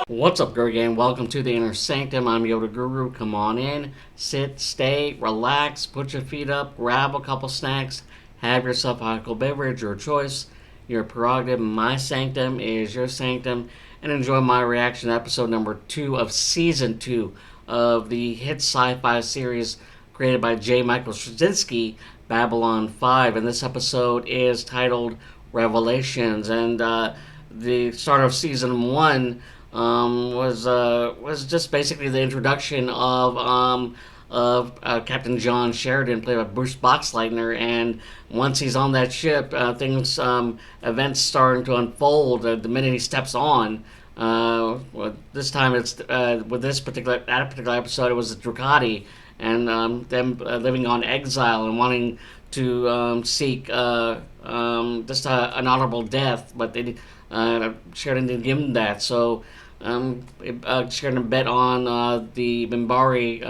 What's up, Guru Gang? Welcome to the Inner Sanctum. I'm Yoda Guru. Come on in, sit, stay, relax, put your feet up, grab a couple snacks, have yourself a alcohol beverage, your choice, your prerogative. My sanctum is your sanctum, and enjoy my reaction to episode number 2 of season 2 of the hit sci-fi series created by J. Michael Straczynski, Babylon 5. And this episode is titled Revelations. And the start of season 1 was just basically the introduction of Captain John Sheridan, played by Bruce Boxleitner, and once he's on that ship, things events starting to unfold the minute he steps on. This time it's with this particular episode, it was the Drukati and them living on exile and wanting to seek just an honorable death, but they Sheridan didn't give him that, so Sheridan bet on the Minbari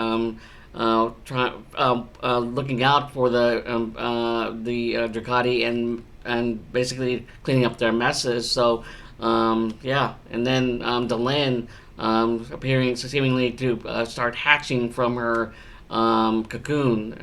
looking out for the Drukati and basically cleaning up their messes. So yeah, and then Delenn appearing seemingly to start hatching from her cocoon.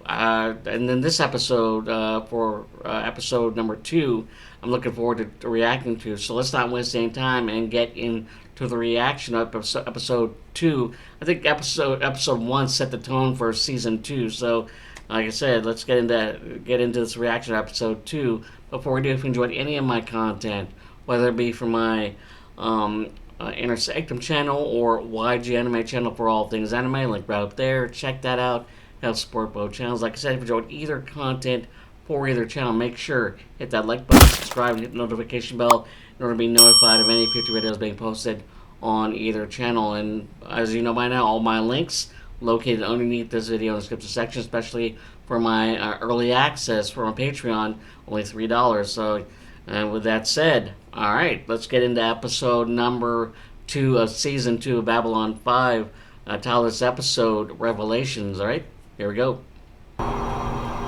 And then this episode, for episode number 2, I'm looking forward to reacting to. So let's not waste any time and get into the reaction of episode 2. I think episode 1 set the tone for season 2. So, like I said, let's get into this reaction to episode 2. Before we do, if you enjoyed any of my content, whether it be from my Inner Sanctum channel or YG Anime channel for all things anime, link right up there. Check that out. Help support both channels. Like I said, if you enjoyed either content for either channel, make sure hit that like button, subscribe, and hit the notification bell in order to be notified of any future videos being posted on either channel. And as you know by now, all my links located underneath this video in the description section, especially for my early access for my Patreon, only $3. So, and with that said, all right, let's get into episode number 2 of season 2 of Babylon 5. Title this episode Revelations. All right, here we go.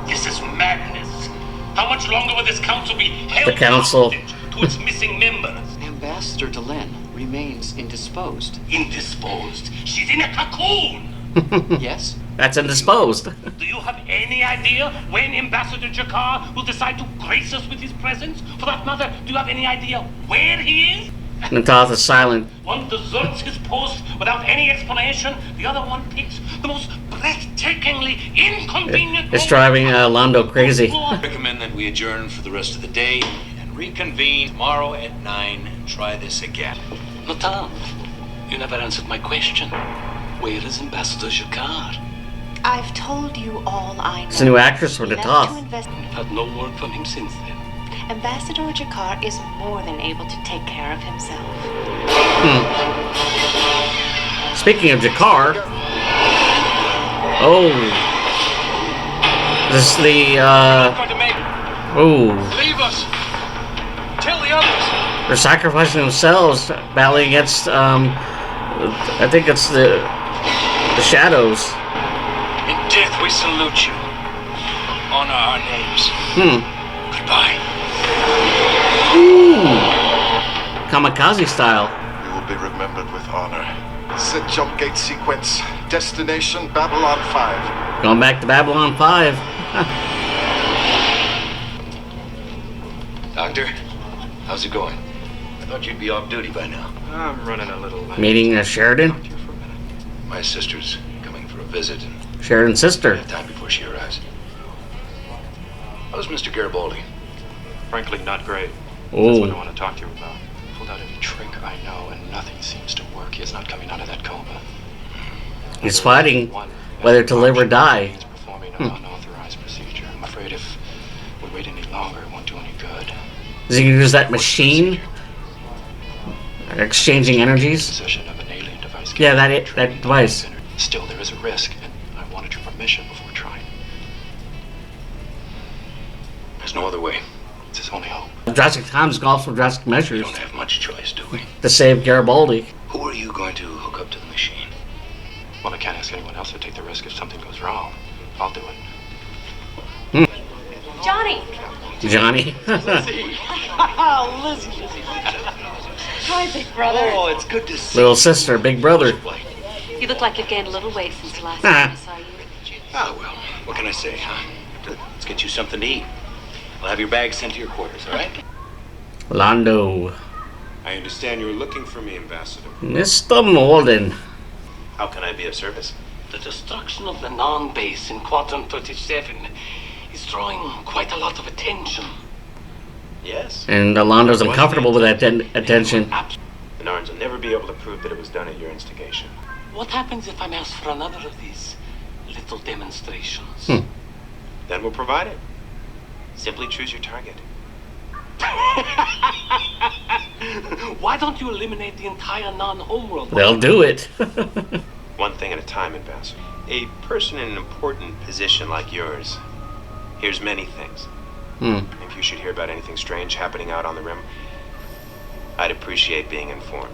This is madness. How much longer will this council be held The council to its missing members? Ambassador Delenn remains indisposed. Indisposed? She's in a cocoon. Yes? That's indisposed. Do you have any idea when Ambassador Jakar will decide to grace us with his presence? For that matter, do you have any idea where he is? Natath is silent. One deserts his post without any explanation. The other one picks the most breathtakingly inconvenient. It's driving Londo crazy. I recommend that we adjourn for the rest of the day and reconvene tomorrow at 9 and try this again. Natan, you never answered my question. Where is Ambassador Jakar? I've told you all I know. It's a new actress for He left Natath. to invest- We've had no word from him since then. Ambassador Jakar is more than able to take care of himself. Speaking of Jakar, oh, this is the Going to make Leave us! Tell the others! they're sacrificing themselves, battling against I think it's the shadows. In death we salute you. Honor our names. Goodbye. Ooh, kamikaze style. You will be remembered with honor. Set jump gate sequence. Destination Babylon 5. Going back to Babylon 5. Doctor, how's it going? I thought you'd be off duty by now. I'm running a little late. Meeting Sheridan. Talk to you for a minute. My sister's coming for a visit and Sheridan's I sister. have time before she arrives. How's Mr. Garibaldi? Frankly, not great. That's what I Oh, want to talk to you about. Pulled out every trick I know, and nothing seems to work. He is not coming out of that coma. he's fighting One, whether to live or die. He's performing an unauthorized procedure. I'm afraid if we wait any longer, it won't do any good. Is he gonna use that machine? Exchanging energies? Possession of an alien device. Yeah, that device. Still, there is a risk, and I wanted your permission before trying. There's no other way. It's his only hope. Drastic times calls for drastic We measures don't have much choice, do we? to save Garibaldi. Who are you going to hook up to the machine? Well, I can't ask anyone else to take the risk if something goes wrong. I'll do it. Johnny! Johnny. Hi, big brother. Oh, it's good to see Little sister, big brother. You look like you've gained a little weight since the last time I saw you. Ah, well, what can I say, huh? Let's get you something to eat. I'll have your bag sent to your quarters, all right? Lando. I understand you were looking for me, Ambassador. Mr. Molden. How can I be of service? The destruction of the non-base in Quadrant 37 is drawing quite a lot of attention. Yes. And Lando's uncomfortable with that attention. The Narns will never be able to prove that it was done at your instigation. What happens if I'm asked for another of these little demonstrations? Then we'll provide it. Simply choose your target. Why don't you eliminate the entire non-homeworld? They'll do it. One thing at a time, Ambassador. A person in an important position like yours hears many things. If you should hear about anything strange happening out on the rim, I'd appreciate being informed,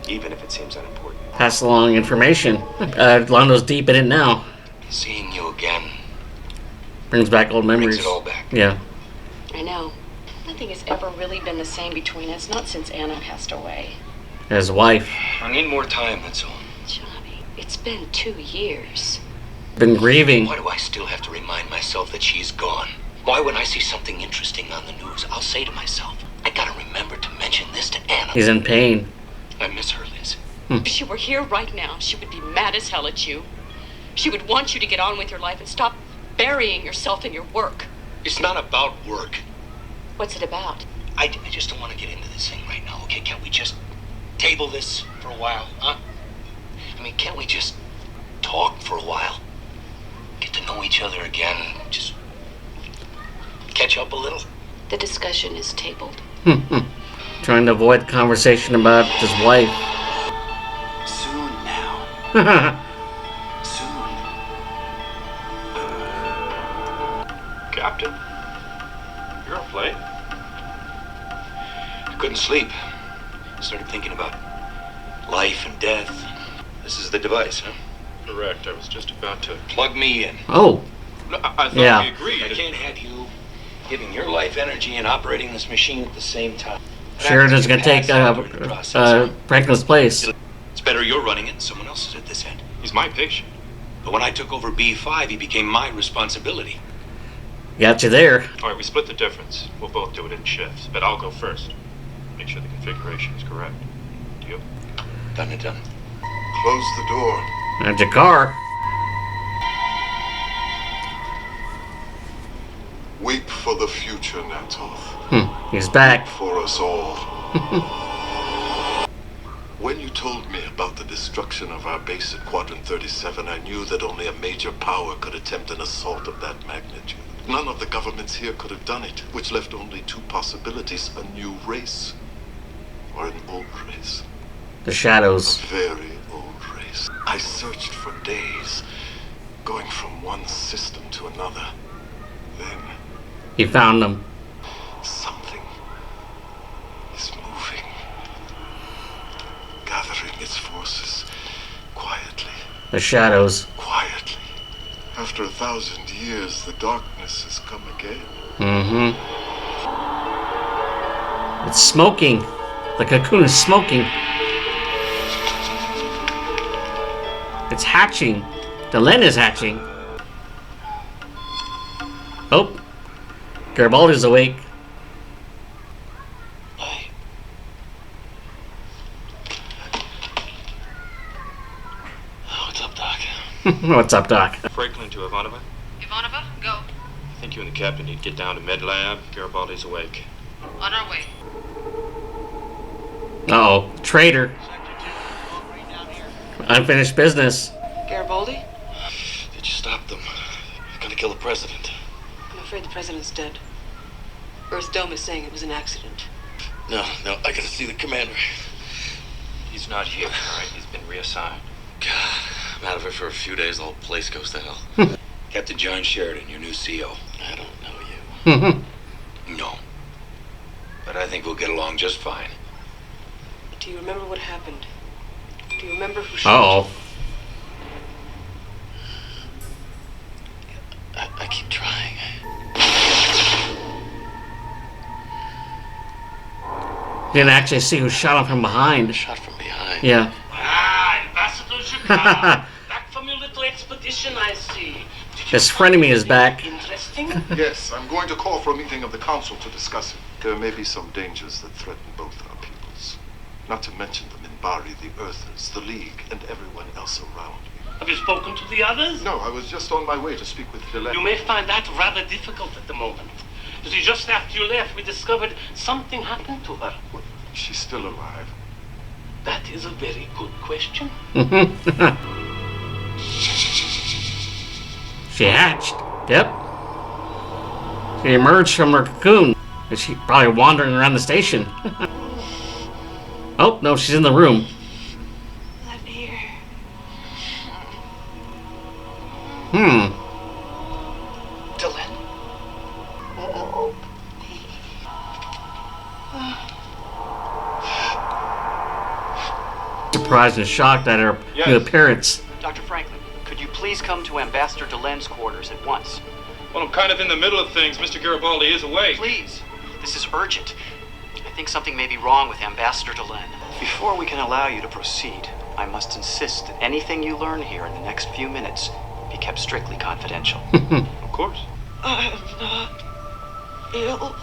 even if it seems unimportant. Pass along information. Lando's deep in it now. Seeing you again Brings back old memories. brings it all back. Yeah. I know. Nothing has ever really been the same between us, not since Anna passed away. His wife. I need more time, that's all. Johnny, it's been 2 years. Been grieving. Why do I still have to remind myself that she's gone? Why, when I see something interesting on the news, I'll say to myself, I gotta remember to mention this to Anna. He's in pain. I miss her, Liz. If she were here right now, she would be mad as hell at you. She would want you to get on with your life and stop burying yourself in your work. It's not about work. What's it about? I just don't want to get into this thing right now, okay? Can't we just table this for a while, huh? I mean, can't we just talk for a while? Get to know each other again, just catch up a little? The discussion is tabled. Trying to avoid conversation about his wife. Soon now. Soon. Captain, you're up late. I couldn't sleep. Started thinking about life and death. This is the device, huh? Correct. I was just about to. Plug me in. Oh. No, I thought Yeah. we agreed. I can't have you giving your life energy and operating this machine at the same time. Sheridan's gonna take Franklin's place. It's better you're running it and someone else is at this end. He's my patient. But when I took over B5, he became my responsibility. Got you there. All right, we split the difference. We'll both do it in shifts, but I'll go first. Make sure the configuration is correct. Deal? Done and done. Close the door. And Jakar. Weep for the future, Natoth. He's back. For us all. When you told me about the destruction of our base at Quadrant 37, I knew that only a major power could attempt an assault of that magnitude. None of the governments here could have done it, which left only two possibilities: a new race or an old race. The shadows. A very old race. I searched for days, going from one system to another. Then He found them. something is moving, gathering its forces quietly, The shadows. quietly. After 1,000 years, the darkness has come again. It's smoking. The cocoon is smoking. It's hatching. The Len is hatching. Oh. Garibaldi's awake. What's up, Doc? What's up, Doc? Franklin to Ivanova. Ivanova, go. I think you and the captain need to get down to Med Lab. Garibaldi's awake. On our way. Uh-oh. Traitor. Unfinished business. Garibaldi? Did you stop them? They're gonna kill the president. I'm afraid the president's dead. Earth Dome is saying it was an accident. No, I gotta see the commander. He's not here, all right? He's been reassigned. God, I'm out of it for a few days, the whole place goes to hell. Captain John Sheridan, your new CO. I don't know you. No. But I think we'll get along just fine. Do you remember what happened? Do you remember who shot Uh-oh. I keep trying. didn't actually see who shot him from behind. Shot from behind. Yeah. Ah, Ambassador Jacquard. Back from your little expedition, I see. His frenemy is back. Interesting? Yes, I'm going to call for a meeting of the council to discuss it. There may be some dangers that threaten both our peoples. Not to mention the Minbari, the Earthers, the League, and everyone else around me. Have you spoken to the others? No, I was just on my way to speak with Delaney. You may find that rather difficult at the moment. You see, just after you left, we discovered something happened to her. She's still alive. That is a very good question. She hatched. Yep. She emerged from her cocoon. And she probably wandering around the station. Oh, no, she's in the room. I'm here. Delaney? Surprised and shocked at her Yes. new appearance. Dr. Franklin, could you please come to Ambassador Delen's quarters at once? Well, I'm kind of in the middle of things. Mr. Garibaldi is away. Please. This is urgent. I think something may be wrong with Ambassador Delen. Before we can allow you to proceed, I must insist that anything you learn here in the next few minutes be kept strictly confidential. Of course. I'm not ill.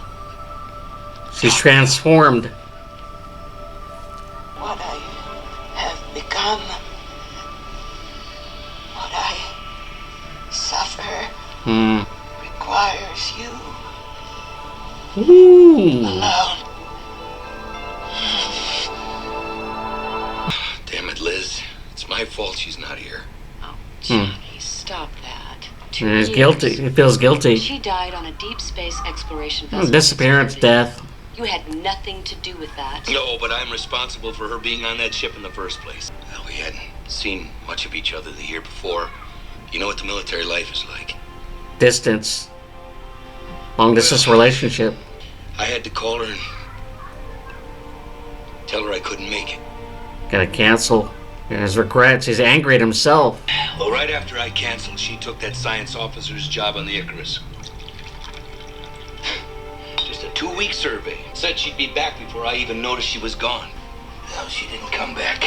She's transformed. What I have become, what I suffer, requires you Ooh. alone. Damn it, Liz. It's my fault she's not here. Oh, Johnny, stop that. He's guilty. He feels guilty. She died on a deep space exploration vessel. Disappearance, death. You had nothing to do with that. No, but I'm responsible for her being on that ship in the first place. Well, we hadn't seen much of each other the year before. You know what the military life is like. Distance. Long distance relationship. I had to call her and tell her I couldn't make it. Gotta cancel. His regrets. He's angry at himself. Well, right after I canceled, she took that science officer's job on the Icarus. Just a 2-week survey. Said she'd be back before I even noticed she was gone. Well, she didn't come back.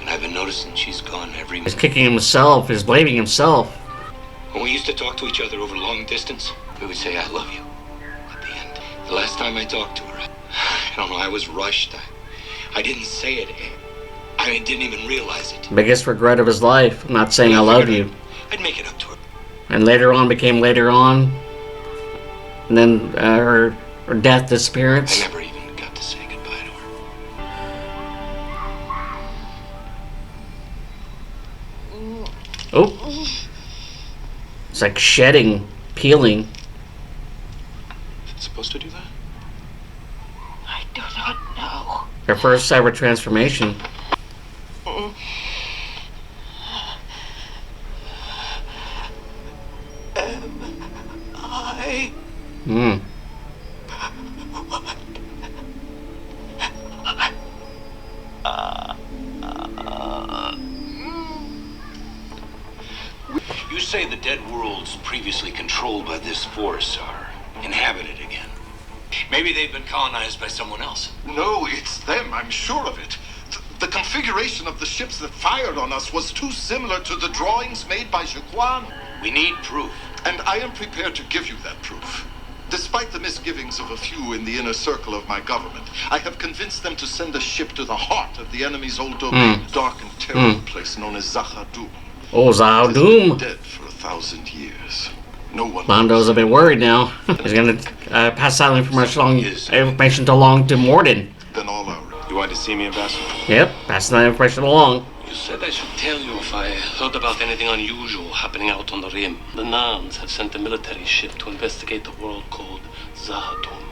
And I've been noticing she's gone every He's minute. kicking himself. He's blaming himself. When we used to talk to each other over long distance, we would say, I love you, at the end. The last time I talked to her, I don't know, I was rushed. I didn't say it. I didn't even realize it. Biggest regret of his life. Not saying I love you. I'd make it up to her. And later on became later on. And then her death, disappearance. I never even got to say goodbye to her. Oh. It's like shedding, peeling. Is it supposed to do that? I do not know. Her first ever transformation. I Hmm. You say the dead worlds previously controlled by this force are inhabited again. Maybe they've been colonized by someone else. No, it's them, I'm sure of it. The configuration of the ships that fired on us was too similar to the drawings made by Jaquan. We need proof. And I am prepared to give you that proof. Despite the misgivings of a few in the inner circle of my government, I have convinced them to send a ship to the heart of the enemy's old domain, dark and terrible place known as Zahadum. Oh, Zao It has Doom. been dead for 1,000 years. No one Londo's a bit worried now. He's gonna pass that information along to Morden. Then all our You wanted to see me, Ambassador? Yep, passing that information along. You said I should tell you if I heard about anything unusual happening out on the rim. The Nans have sent a military ship to investigate the world called Zahadum.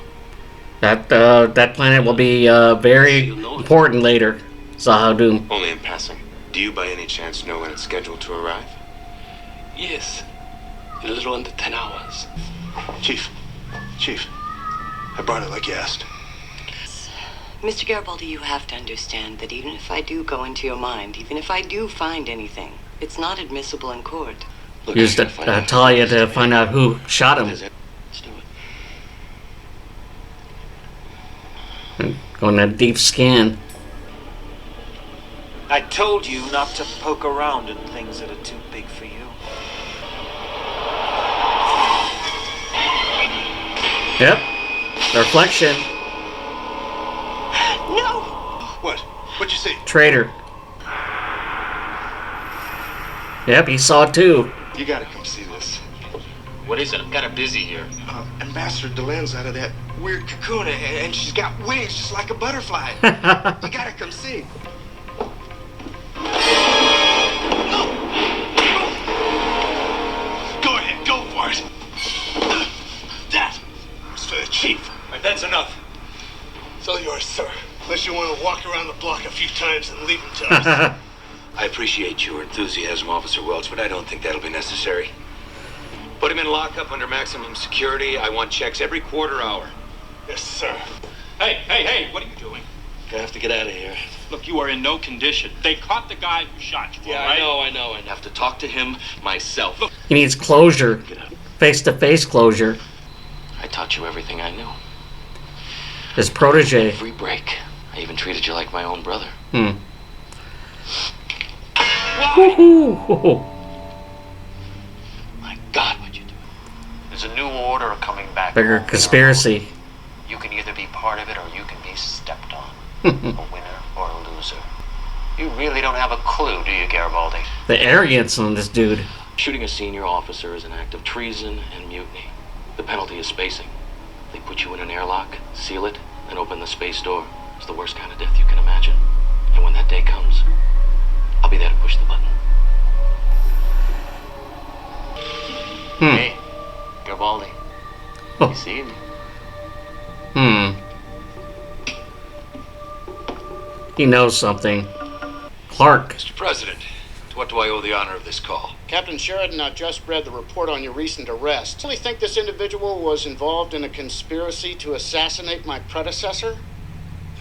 That planet will be very important later. Zahadum. Only in passing. Do you by any chance know when it's scheduled to arrive? Yes, in a little under 10 hours. Chief, I brought it like you asked. Mr. Garibaldi, you have to understand that even if I do go into your mind, even if I do find anything, it's not admissible in court. Look, Used I gotta find out Talia to find out who shot him. Let's do it. Going that deep scan. I told you not to poke around in things that are too big for you. Yep. The reflection. No! What? What'd you see? Traitor. Yep, he saw it too. You gotta come see this. What is it? I'm kind of busy here. Ambassador Delenne's out of that weird cocoon, and she's got wings just like a butterfly. You gotta come see. Go ahead, go for it. That was for the chief. Right, that's enough. It's all yours, sir. Unless you want to walk around the block a few times and leave him to us. I appreciate your enthusiasm, Officer Welch, but I don't think that'll be necessary. Put him in lockup under maximum security. I want checks every quarter hour. Yes, sir. Hey, what are you doing? I have to get out of here. Look, you are in no condition. They caught the guy who shot you, all right? I know. I'd have to talk to him myself. Look, He needs closure. Face-to-face closure. I taught you everything I knew. His protege. Free break. I even treated you like my own brother. Woohoo! My God, what'd you do? There's a new order coming back. Bigger conspiracy. You can either be part of it or you can be stepped on. A winner or a loser. You really don't have a clue, do you, Garibaldi? The arrogance on this dude. Shooting a senior officer is an act of treason and mutiny. The penalty is spacing. They put you in an airlock, seal it, and open the space door. It's the worst kind of death you can imagine. And when that day comes, I'll be there to push the button. Hey, Garibaldi. You see me? He knows something. Clark. Mr. President, to what do I owe the honor of this call? Captain Sheridan, I just read the report on your recent arrest. Do you think this individual was involved in a conspiracy to assassinate my predecessor?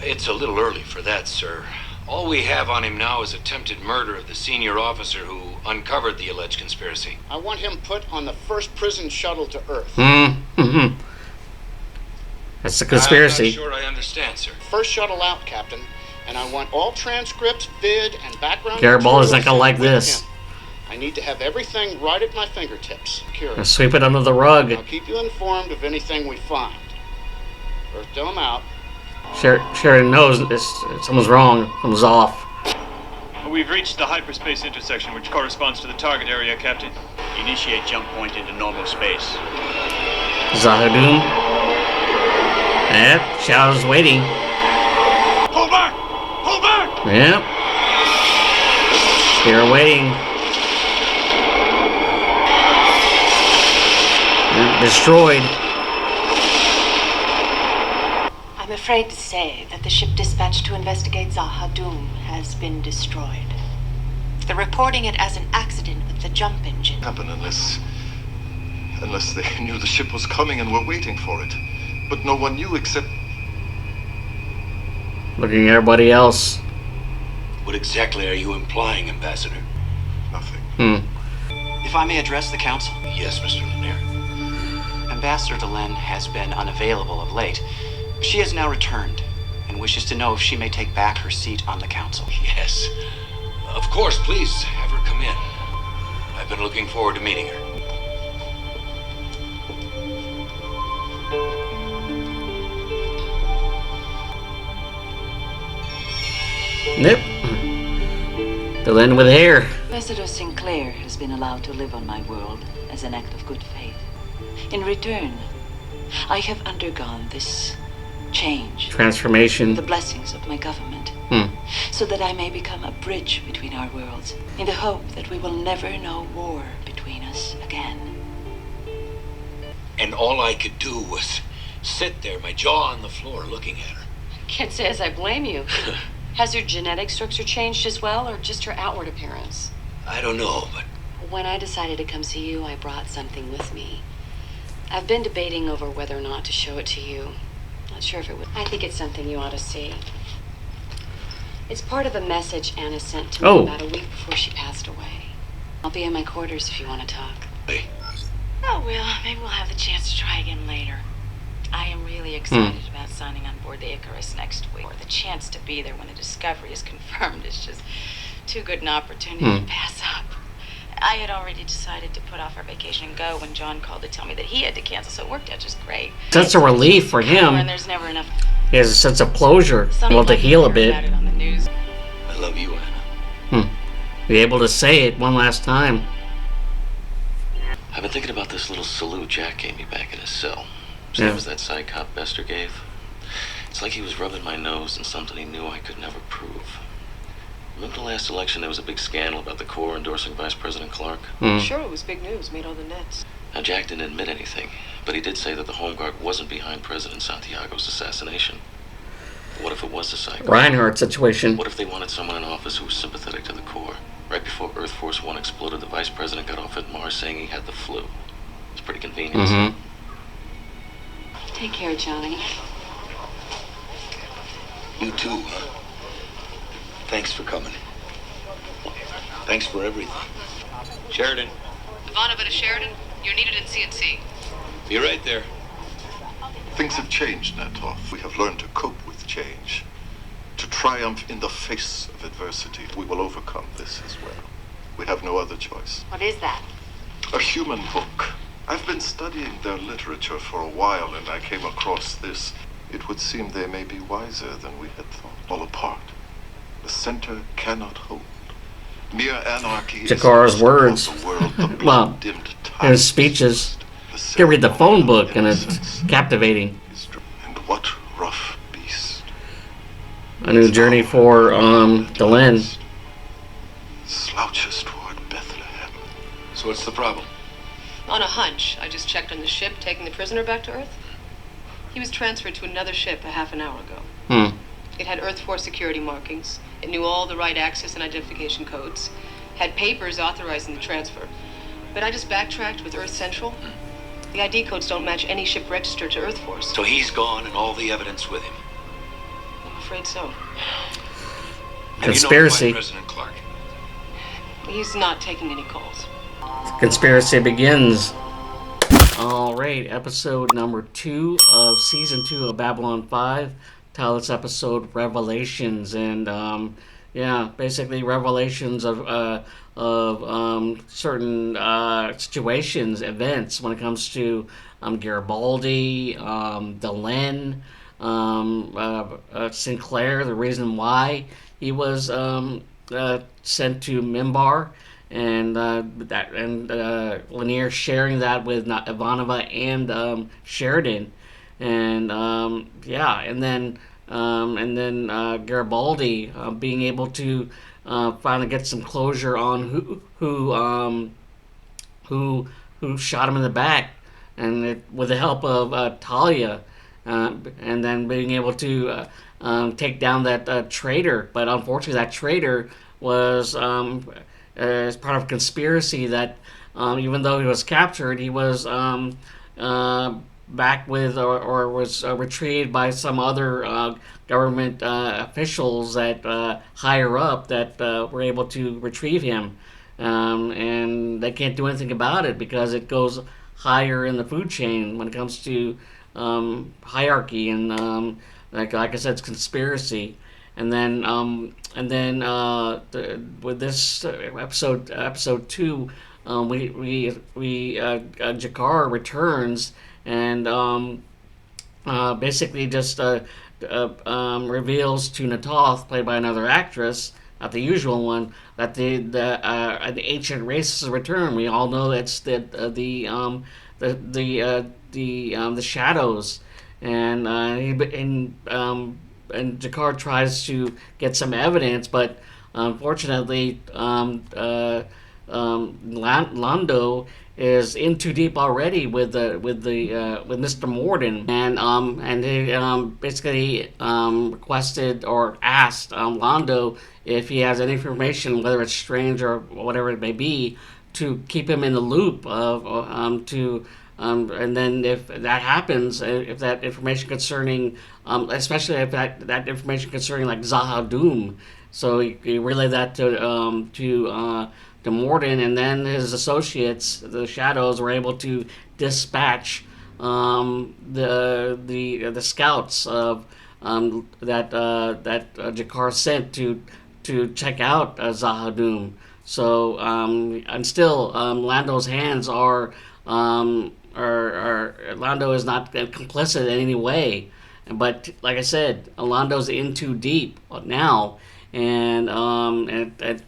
It's a little early for that, sir. All we have on him now is attempted murder of the senior officer who uncovered the alleged conspiracy. I want him put on the first prison shuttle to Earth. That's the conspiracy. I'm not sure I understand, sir. First shuttle out, Captain. And I want all transcripts, vid, and background Garibaldi's not materials gonna like with this. him. I need to have everything right at my fingertips. Gonna sweep it under the rug. I'll keep you informed of anything we find. Earth Dome out. Sheridan knows something's wrong. Something's off. We've reached the hyperspace intersection, which corresponds to the target area, Captain. Initiate jump point into normal space. Zahadum. Yep, Shadow's waiting. Pull back! Pull back! Yep. They're waiting. Destroyed. I'm afraid to say that the ship dispatched to investigate Zahadum has been destroyed. They're reporting it as an accident with the jump engine. Happen unless they knew the ship was coming and were waiting for it. But no one knew except... Looking at everybody else. What exactly are you implying, Ambassador? Nothing. If I may address the council? Yes, Mr. Lanier. Ambassador Delenn has been unavailable of late. She has now returned and wishes to know if she may take back her seat on the council. Yes. Of course, please have her come in. I've been looking forward to meeting her. Yep. Delenn with hair. Ambassador Sinclair has been allowed to live on my world as an act of good faith. In return, I have undergone this change. Transformation. The blessings of my government. So that I may become a bridge between our worlds, in the hope that we will never know war between us again. And all I could do was sit there, my jaw on the floor, looking at her. Can't say as I blame you. Has your genetic structure changed as well, or just her outward appearance? I don't know, but... When I decided to come see you, I brought something with me. I've been debating over whether or not to show it to you. Not sure if it would. I think it's something you ought to see. It's part of a message Anna sent to me about a week before she passed away. I'll be in my quarters if you want to talk. Hey. Oh, well, maybe we'll have the chance to try again later. I am really excited about signing on board the Icarus next week. The chance to be there when a discovery is confirmed is just too good an opportunity to pass up. I had already decided to put off our vacation and go when John called to tell me that he had to cancel, so it worked out just great. Sense of relief for him. And there's never enough. He has a sense of closure, able to heal a bit. I love you, Anna. Be able to say it one last time. I've been thinking about this little salute Jack gave me back in his cell. Same as that psych cop Bester gave. It's like he was rubbing my nose in something he knew I could never prove. Remember the last election, there was a big scandal about the Corps endorsing Vice President Clark? Sure, it was big news, made all the nets. Now, Jack didn't admit anything, but he did say that the Home Guard wasn't behind President Santiago's assassination. But what if it was a psych? Reinhardt situation. What if they wanted someone in office who was sympathetic to the Corps? Right before Earth Force One exploded, the Vice President got off at Mars saying he had the flu. It's pretty convenient. Take care, Johnny. You too, huh? Thanks for coming. Thanks for everything. Sheridan. Ivanova to Sheridan, you're needed in CNC. Be right there. Things have changed, Natov. We have learned to cope with change. To triumph in the face of adversity. We will overcome this as well. We have no other choice. What is that? A human book. I've been studying their literature for a while, and I came across this. It would seem they may be wiser than we had thought. All apart. The center cannot hold. Mere anarchy Jakar's is words. the world, the Well, his speeches. You can read the phone book, and it's captivating. And what rough beast. A new journey for Delenn. Slouches toward Bethlehem. So what's the problem? On a hunch, I just checked on the ship taking the prisoner back to Earth. He was transferred to another ship a half an hour ago. It had Earth Force security markings. It knew all the right access and identification codes. Had papers authorizing the transfer. But I just backtracked with Earth Central. The ID codes don't match any ship registered to Earth Force. So he's gone and all the evidence with him. I'm afraid so. Conspiracy. President Clark. He's not taking any calls. Conspiracy begins. Alright, episode number 2 of season 2 of Babylon 5. Title this episode Revelations, and basically revelations of certain situations, events when it comes to Garibaldi, Delenn, Sinclair, the reason why he was sent to Mimbar, and Lanier sharing that with Ivanova and Sheridan. And then Garibaldi being able to finally get some closure on who shot him in the back, and with the help of Talia, and then being able to take down that traitor. But unfortunately, that traitor was as part of a conspiracy that even though he was captured, he was back with or was retrieved by some other government officials that higher up that were able to retrieve him, and they can't do anything about it because it goes higher in the food chain when it comes to hierarchy, and like I said, it's conspiracy. And then with this episode 2, Jakar returns and basically just reveals to Natoth, played by another actress, not the usual one, that the ancient races return. We all know it's the shadows, and Jakar tries to get some evidence, but unfortunately, Lando is in too deep already with Mr. Morden, and he basically requested or asked Lando if he has any information, whether it's strange or whatever it may be, to keep him in the loop of and then if that happens, if that information concerning, especially if that information concerning like Zahadum, so he relayed that to Morden, and then his associates, the Shadows, were able to dispatch the scouts of that Jakar sent to check out Zahadum. So and still Lando's hands are Lando is not complicit in any way. But like I said, Lando's in too deep now, and it's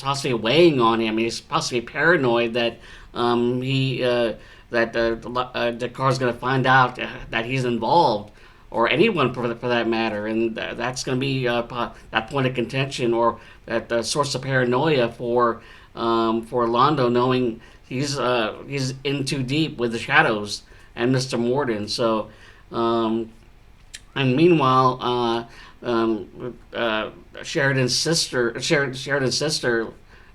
possibly weighing on him. He's possibly paranoid that he that Dakar's going to find out that he's involved, or anyone for that matter, and that's going to be that point of contention, or that source of paranoia for Londo, knowing he's in too deep with the shadows and Mr. Morden. So, and meanwhile, Sheridan's sister,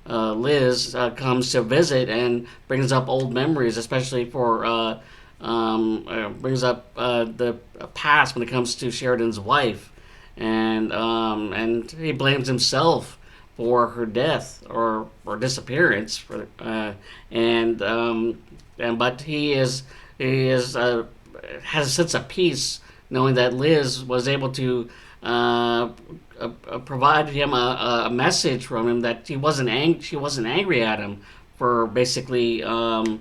Liz, comes to visit and brings up old memories, especially for brings up the past when it comes to Sheridan's wife, and he blames himself for her death or disappearance, and but he has a sense of peace knowing that Liz was able to provide him a message from him that she wasn't angry at him for basically have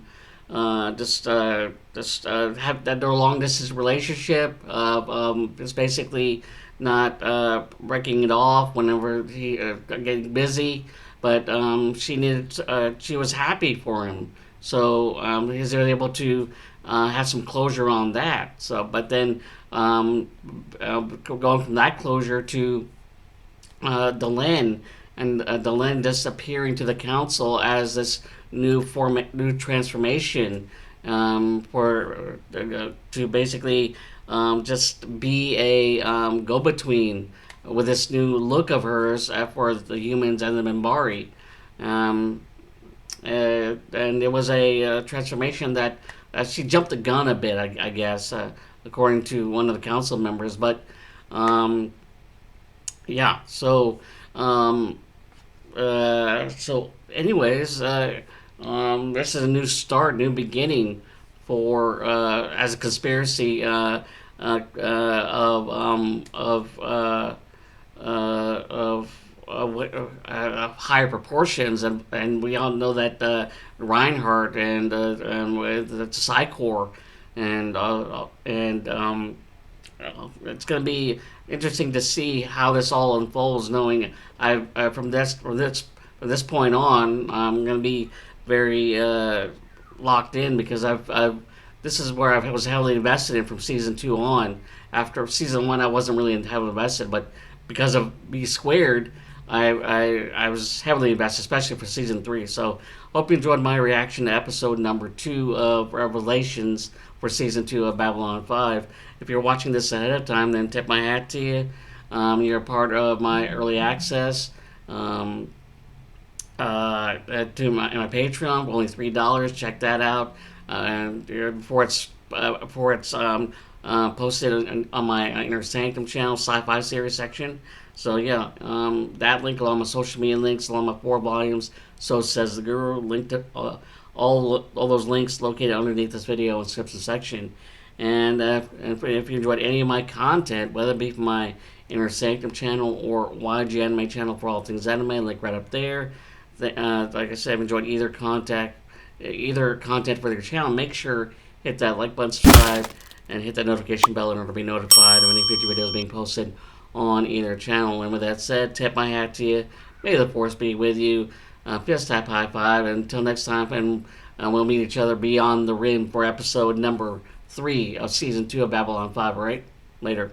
that their long distance relationship is basically not breaking it off whenever he getting busy, but she was happy for him, so he's able to have some closure on that. So, but then going from that closure to Delenn, and Delenn just appearing to the council as this new transformation, for to basically just be a go-between with this new look of hers for the humans and the Minbari. And it was a transformation that she jumped the gun a bit, I guess, according to one of the council members. But yeah, so anyways, this is a new start, new beginning for as a conspiracy of higher proportions, and we all know that Reinhardt and with the Psychor, and it's going to be interesting to see how this all unfolds. Knowing from this point on, I'm going to be very locked in, because I've this is where I was heavily invested in from season 2 on. After season 1, I wasn't really heavily invested, but because of B Squared, I was heavily invested, especially for season 3. So hope you enjoyed my reaction to episode number 2 of Revelations for season 2 of Babylon 5. If you're watching this ahead of time, then tip my hat to you. You're a part of my early access to my Patreon for only $3. Check that out. And before it's posted on my Inner Sanctum channel, Sci-Fi series section. So yeah, that link along with social media links along with 4 volumes. So says the Guru. Link to all those links located underneath this video in the description section. And if you enjoyed any of my content, whether it be from my Inner Sanctum channel or YG Anime channel for all things anime, link right up there. Like I said, if you enjoyed either content for your channel, make sure hit that like button, subscribe, and hit that notification bell in order to be notified of any future videos being posted on either channel. And with that said, tip my hat to you. May the force be with you. Fist tap high five. And until next time, and we'll meet each other beyond the rim for episode number 3 of season 2 of Babylon 5. All right, later.